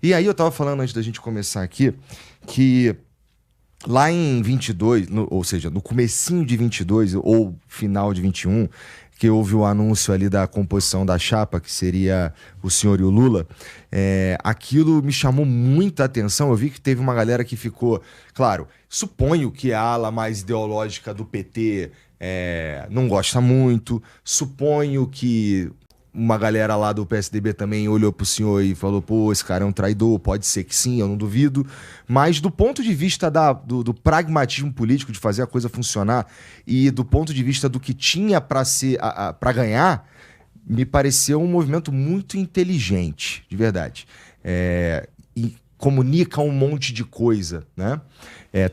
E aí eu tava falando antes da gente começar aqui que lá em 22, ou seja, no comecinho de 22 ou final de 21, que houve o anúncio ali da composição da chapa, que seria o senhor e o Lula, aquilo me chamou muita atenção. Eu vi que teve uma galera que ficou... Claro, suponho que a ala mais ideológica do PT não gosta muito, suponho que uma galera lá do PSDB também olhou pro senhor e falou, pô, esse cara é um traidor, pode ser que sim, eu não duvido. Mas do ponto de vista do pragmatismo político, de fazer a coisa funcionar, e do ponto de vista do que tinha para ganhar, me pareceu um movimento muito inteligente, de verdade. E comunica um monte de coisa, né?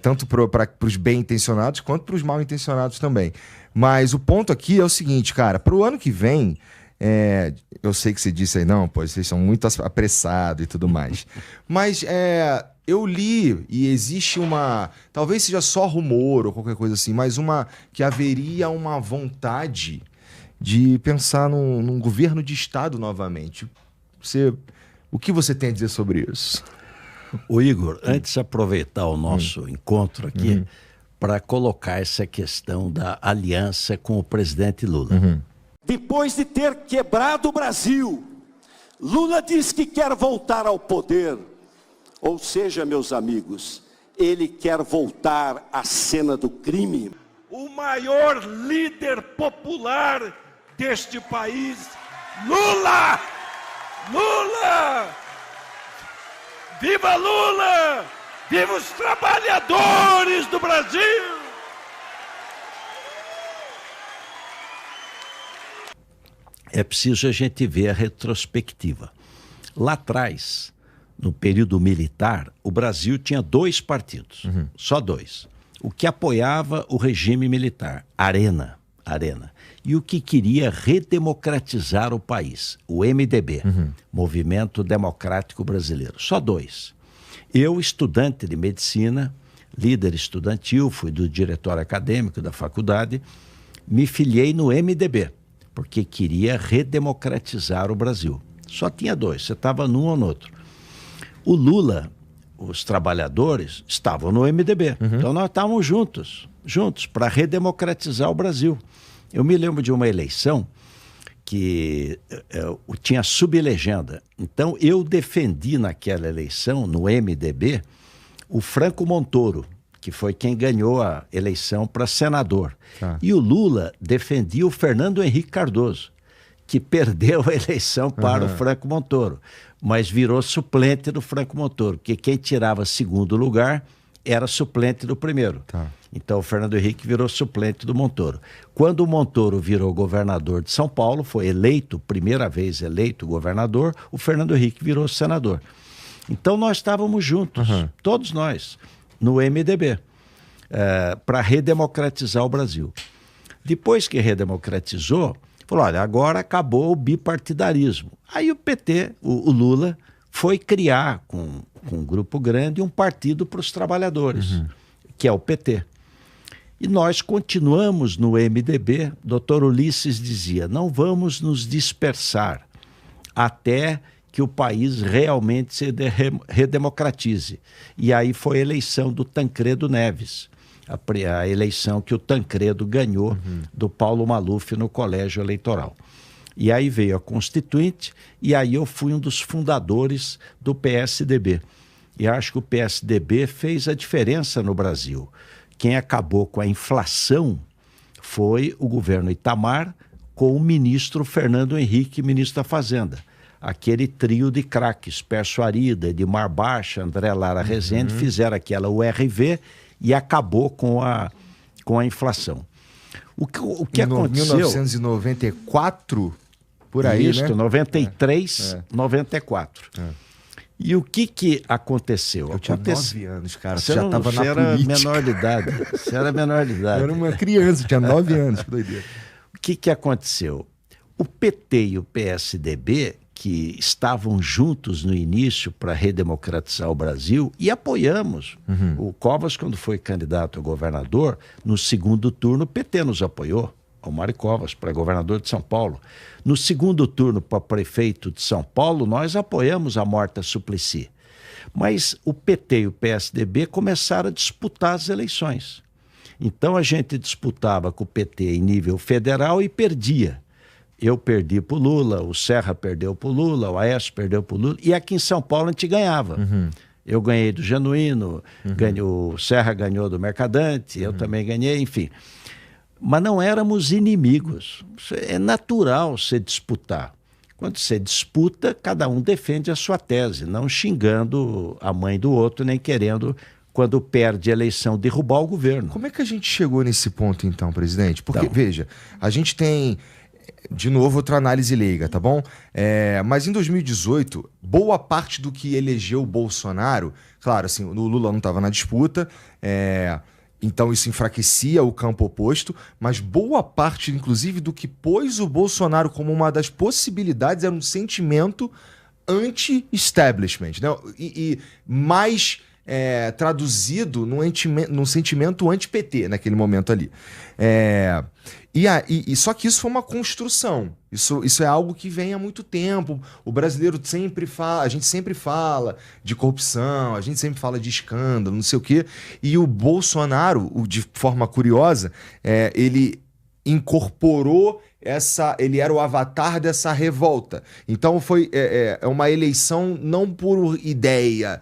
Tanto para os bem-intencionados quanto para os mal-intencionados também. Mas o ponto aqui é o seguinte, cara, pro ano que vem... eu sei que você disse aí, não, pô, vocês são muito apressados e tudo mais. Mas eu li e existe talvez seja só rumor ou qualquer coisa assim, mas que haveria uma vontade de pensar num governo de Estado novamente. O que você tem a dizer sobre isso? Ô Igor, antes de aproveitar o nosso encontro aqui para colocar essa questão da aliança com o presidente Lula. Depois de ter quebrado o Brasil, Lula diz que quer voltar ao poder. Ou seja, meus amigos, ele quer voltar à cena do crime. O maior líder popular deste país, Lula! Lula! Viva Lula! Viva os trabalhadores do Brasil! É preciso a gente ver a retrospectiva. Lá atrás, no período militar, o Brasil tinha 2 partidos, só 2. O que apoiava o regime militar, Arena, e o que queria redemocratizar o país, o MDB, Movimento Democrático Brasileiro, só 2. Eu, estudante de medicina, líder estudantil, fui do diretório acadêmico da faculdade, me filiei no MDB, porque queria redemocratizar o Brasil. Só tinha 2, você estava num ou no outro. O Lula, os trabalhadores, estavam no MDB. Então nós estávamos juntos para redemocratizar o Brasil. Eu me lembro de uma eleição que tinha sublegenda. Então eu defendi naquela eleição, no MDB, o Franco Montoro, que foi quem ganhou a eleição para senador. E o Lula defendia o Fernando Henrique Cardoso, que perdeu a eleição para o Franco Montoro, mas virou suplente do Franco Montoro, porque quem tirava segundo lugar era suplente do primeiro. Então o Fernando Henrique virou suplente do Montoro. Quando o Montoro virou governador de São Paulo, foi eleito, primeira vez eleito governador, o Fernando Henrique virou senador. Então nós estávamos juntos, todos nós, no MDB, para redemocratizar o Brasil. Depois que redemocratizou, falou, olha, agora acabou o bipartidarismo. Aí o PT, o Lula, foi criar, com um grupo grande, um partido para os trabalhadores, que é o PT. E nós continuamos no MDB, doutor Ulisses dizia, não vamos nos dispersar até que o país realmente se redemocratize. E aí foi a eleição do Tancredo Neves, a eleição que o Tancredo ganhou do Paulo Maluf no colégio eleitoral. E aí veio a Constituinte, e aí eu fui um dos fundadores do PSDB. E acho que o PSDB fez a diferença no Brasil. Quem acabou com a inflação foi o governo Itamar com o ministro Fernando Henrique, ministro da Fazenda. Aquele trio de craques, Pércio Arida, Edmar Baixa, André Lara Rezende, fizeram aquela URV e acabou com a inflação. O que aconteceu... 1994, por aí, isso, né? 93, 94. E o que aconteceu? Eu tinha 9 anos, cara. Você já estava na era política. menor de idade. Você era menor de idade. Eu era uma criança, tinha 9 anos, que doideira. O que aconteceu? O PT e o PSDB, que estavam juntos no início para redemocratizar o Brasil, e apoiamos. O Covas, quando foi candidato a governador, no segundo turno, o PT nos apoiou. o Mário Covas, para governador de São Paulo. No segundo turno para prefeito de São Paulo, nós apoiamos a Marta Suplicy. Mas o PT e o PSDB começaram a disputar as eleições. Então a gente disputava com o PT em nível federal e perdia. Eu perdi para o Lula, o Serra perdeu para o Lula, o Aécio perdeu para o Lula, e aqui em São Paulo a gente ganhava. Eu ganhei do Genuíno, o Serra ganhou do Mercadante, eu também ganhei, enfim. Mas não éramos inimigos. É natural você disputar. Quando você disputa, cada um defende a sua tese, não xingando a mãe do outro, nem querendo, quando perde a eleição, derrubar o governo. Como é que a gente chegou nesse ponto, então, presidente? Porque, veja, a gente tem, de novo, outra análise leiga, tá bom? Mas em 2018, boa parte do que elegeu o Bolsonaro, claro, assim, o Lula não estava na disputa, então isso enfraquecia o campo oposto, mas boa parte, inclusive, do que pôs o Bolsonaro como uma das possibilidades era um sentimento anti-establishment, né? E mais traduzido num sentimento anti-PT naquele momento ali. Só que isso foi uma construção. Isso é algo que vem há muito tempo. O brasileiro sempre fala, a gente sempre fala de corrupção, a gente sempre fala de escândalo, não sei o quê. E o Bolsonaro, de forma curiosa, ele incorporou ele era o avatar dessa revolta. Então foi uma eleição não por ideia,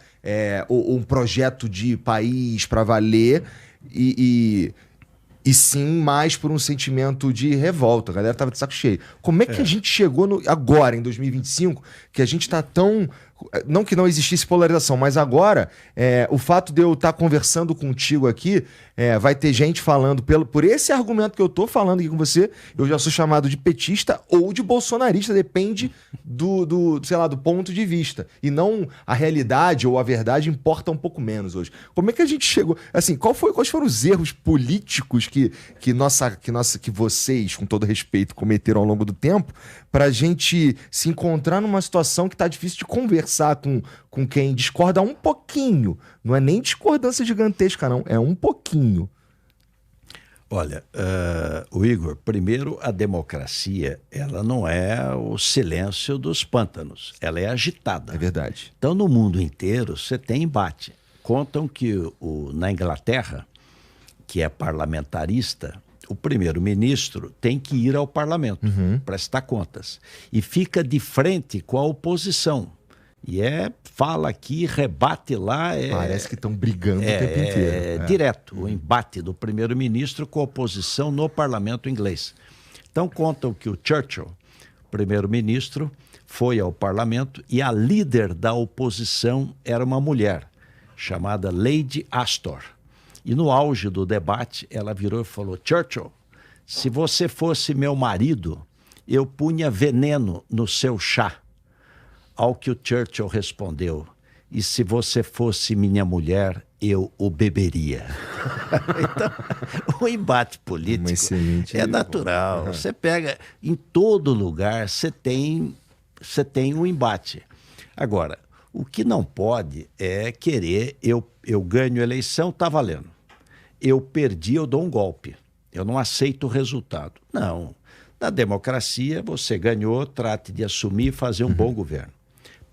ou um projeto de país para valer, e sim mais por um sentimento de revolta. A galera tava de saco cheio. Como é que a gente chegou agora, em 2025, que a gente tá tão... Não que não existisse polarização, mas agora, o fato de eu estar conversando contigo aqui, vai ter gente falando, por esse argumento que eu tô falando aqui com você, eu já sou chamado de petista ou de bolsonarista, depende sei lá, do ponto de vista. E não a realidade ou a verdade importa um pouco menos hoje. Como é que a gente chegou... Assim, quais foram os erros políticos que vocês, com todo respeito, cometeram ao longo do tempo, pra gente se encontrar numa situação que tá difícil de conversar com quem discorda um pouquinho. Não é nem discordância gigantesca, não. É um pouquinho. Olha, o Igor, primeiro, a democracia, ela não é o silêncio dos pântanos. Ela é agitada. É verdade. Então, no mundo inteiro, você tem embate. Contam que na Inglaterra, que é parlamentarista, o primeiro-ministro tem que ir ao parlamento, prestar contas. E fica de frente com a oposição. E fala aqui, rebate lá. Parece que estão brigando o tempo inteiro. Direto, o embate do primeiro-ministro com a oposição no parlamento inglês. Então contam que o Churchill, primeiro-ministro, foi ao parlamento e a líder da oposição era uma mulher, chamada Lady Astor. E no auge do debate, ela virou e falou: Churchill, se você fosse meu marido, eu punha veneno no seu chá. Ao que o Churchill respondeu: e se você fosse minha mulher, eu o beberia. Então, o embate político é natural. Você pega, em todo lugar, você tem um embate. Agora, o que não pode é querer, eu ganho a eleição, tá valendo. Eu perdi, eu dou um golpe. Eu não aceito o resultado. Não. Na democracia, você ganhou, trate de assumir e fazer um bom governo.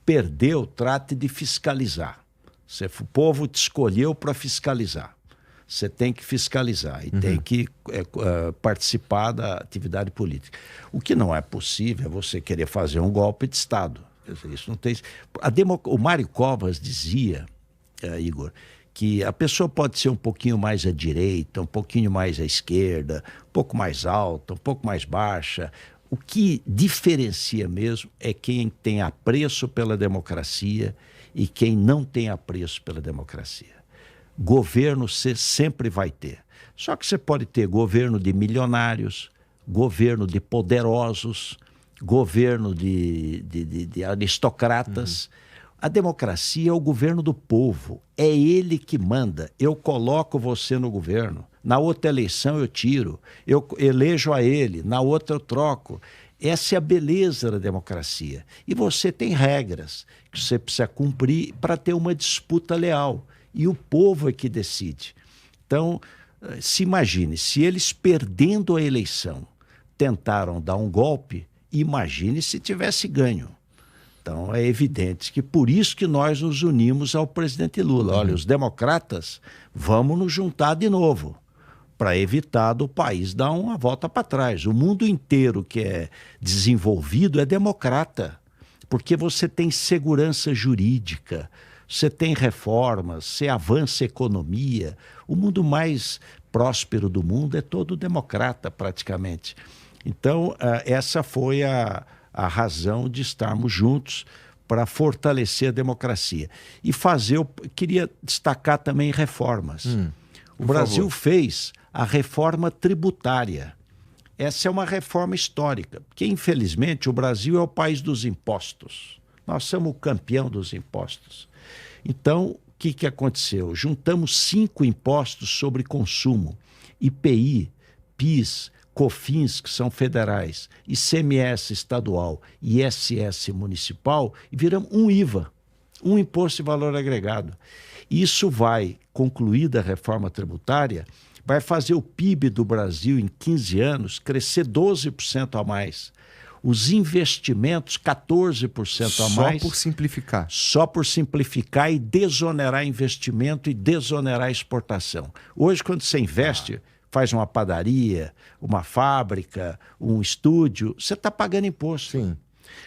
Perdeu, trate de fiscalizar. O povo te escolheu para fiscalizar. Você tem que fiscalizar e tem que participar da atividade política. O que não é possível é você querer fazer um golpe de Estado. Quer dizer, isso não tem... O Mário Covas dizia, Igor, que a pessoa pode ser um pouquinho mais à direita, um pouquinho mais à esquerda, um pouco mais alta, um pouco mais baixa. O que diferencia mesmo é quem tem apreço pela democracia e quem não tem apreço pela democracia. Governo você sempre vai ter. Só que você pode ter governo de milionários, governo de poderosos, governo de aristocratas. A democracia é o governo do povo. É ele que manda. Eu coloco você no governo. Na outra eleição eu tiro, eu elejo a ele, na outra eu troco. Essa é a beleza da democracia. E você tem regras que você precisa cumprir para ter uma disputa leal. E o povo é que decide. Então, se imagine, se eles perdendo a eleição, tentaram dar um golpe, imagine se tivesse ganho. Então é evidente que por isso que nós nos unimos ao presidente Lula. Olha, os democratas, vamos nos juntar de novo para evitar do país dar uma volta para trás. O mundo inteiro que é desenvolvido é democrata, porque você tem segurança jurídica, você tem reformas, você avança a economia. O mundo mais próspero do mundo é todo democrata, praticamente. Então, essa foi a razão de estarmos juntos para fortalecer a democracia. E queria destacar também reformas. O Brasil fez a reforma tributária. Essa é uma reforma histórica, porque, infelizmente, o Brasil é o país dos impostos. Nós somos o campeão dos impostos. Então, o que aconteceu? Juntamos 5 impostos sobre consumo: IPI, PIS, COFINS, que são federais, ICMS estadual e ISS municipal, e viramos um IVA, um Imposto de Valor Agregado. Isso vai, concluída a reforma tributária, vai fazer o PIB do Brasil em 15 anos crescer 12% a mais. Os investimentos, 14% a mais. Só por simplificar. Só por simplificar e desonerar investimento e desonerar exportação. Hoje, quando você investe, faz uma padaria, uma fábrica, um estúdio, você está pagando imposto. Sim.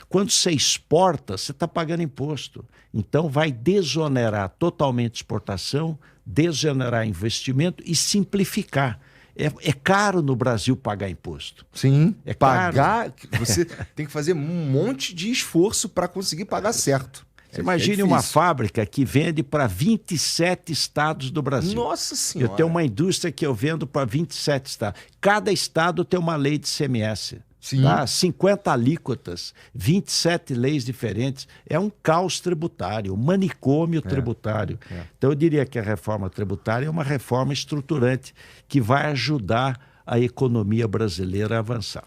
Quando você exporta, você está pagando imposto. Então, vai desonerar totalmente exportação, desonerar investimento e simplificar. É caro no Brasil pagar imposto. Sim, é pagar, você tem que fazer um monte de esforço para conseguir pagar certo. Você imagine uma fábrica que vende para 27 estados do Brasil. Nossa Senhora! Eu tenho uma indústria que eu vendo para 27 estados. Cada estado tem uma lei de ICMS. Sim. Tá? 50 alíquotas, 27 leis diferentes. É um caos tributário, um manicômio tributário. Então, eu diria que a reforma tributária é uma reforma estruturante que vai ajudar a economia brasileira a avançar.